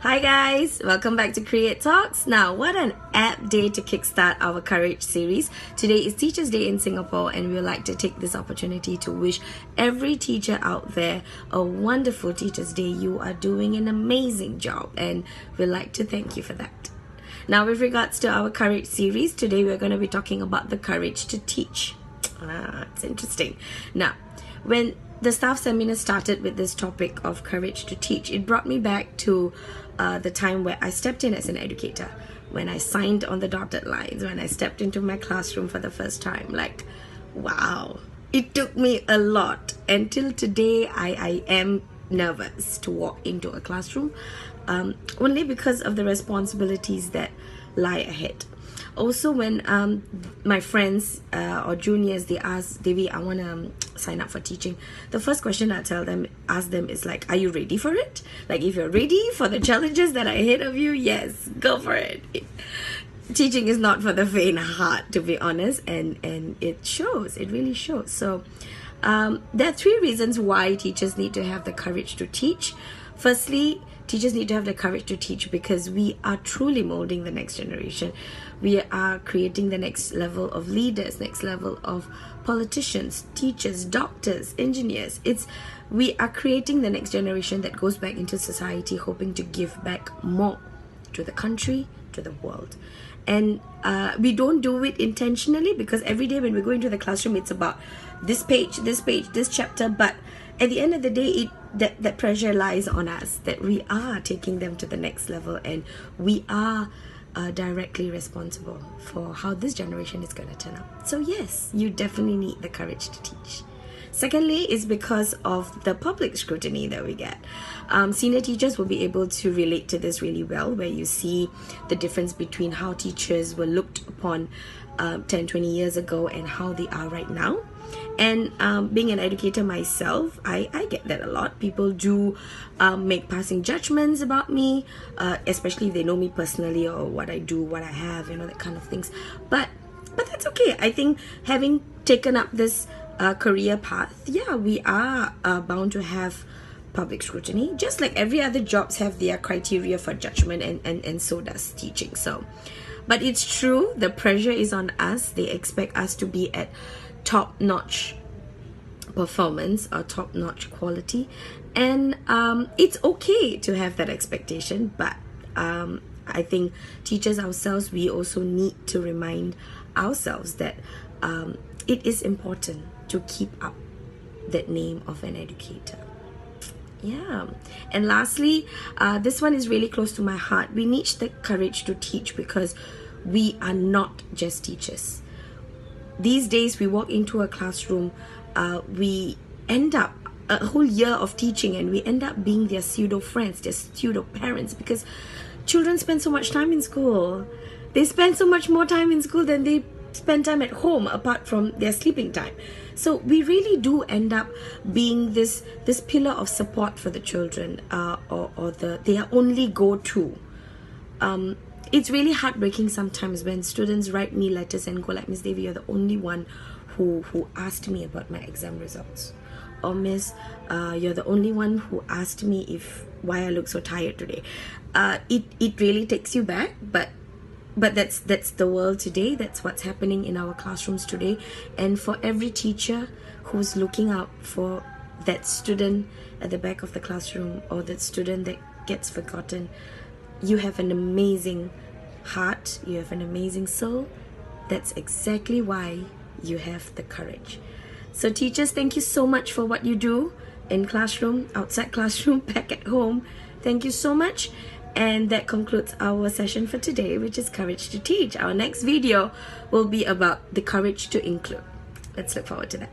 Hi guys, welcome back to Devi Talks. Now, what an apt day to kickstart our Courage series. Today is Teachers' Day in Singapore, and we would like to take this opportunity to wish every teacher out there a wonderful Teachers' Day. You are doing an amazing job, and we'd like to thank you for that. Now, with regards to our Courage series, today we're going to be talking about the courage to teach. It's interesting. Now, when the staff seminar started with this topic of courage to teach, it brought me back to the time where I stepped in as an educator, when I signed on the dotted lines, when I stepped into my classroom for the first time. Like, wow, it took me a lot. Until today, I am nervous to walk into a classroom, only because of the responsibilities that lie ahead. Also, when my friends or juniors, they ask, Devi, I want to sign up for teaching, the first question I ask them is like, are you ready for it? Like, if you're ready for the challenges that are ahead of you, yes, go for it. Teaching is not for the faint heart, to be honest, and it shows, it really shows. So there are three reasons why teachers need to have the courage to teach. Firstly, teachers need to have the courage to teach because we are truly molding the next generation. We are creating the next level of leaders, next level of politicians, teachers, doctors, engineers. We are creating the next generation that goes back into society, hoping to give back more to the country, to the world. And we don't do it intentionally, because every day when we go into the classroom, it's about this page, this chapter. But at the end of the day, that pressure lies on us, that we are taking them to the next level, and we are directly responsible for how this generation is going to turn out. So yes, you definitely need the courage to teach. Secondly, is because of the public scrutiny that we get. Senior teachers will be able to relate to this really well, where you see the difference between how teachers were looked upon 10, 20 years ago and how they are right now. And being an educator myself, I get that a lot. People do make passing judgments about me, especially if they know me personally or what I do, what I have, that kind of things. But that's okay. I think having taken up this career path, yeah, we are bound to have public scrutiny, just like every other jobs have their criteria for judgment, and so does teaching. So, but it's true, the pressure is on us. They expect us to be at top-notch performance or top-notch quality, and it's okay to have that expectation. But I think teachers ourselves, we also need to remind ourselves that it is important to keep up that name of an educator. Yeah. And lastly, this one is really close to my heart. We need the courage to teach because we are not just teachers. These days, we walk into a classroom, we end up a whole year of teaching, and we end up being their pseudo friends, their pseudo parents, because children spend so much time in school. They spend so much more time in school than they spend time at home, apart from their sleeping time. So we really do end up being this pillar of support for the children, or their only go-to. It's really heartbreaking sometimes when students write me letters and go like, Miss Devi, you're the only one who asked me about my exam results. Or Miss, you're the only one who asked me why I look so tired today. It really takes you back, but that's the world today. That's what's happening in our classrooms today. And for every teacher who's looking out for that student at the back of the classroom, or that student that gets forgotten, you have an amazing heart, you have an amazing soul. That's exactly why you have the courage. So teachers, thank you so much for what you do in classroom, outside classroom, back at home. Thank you so much. And that concludes our session for today, which is Courage to Teach. Our next video will be about the courage to include. Let's look forward to that.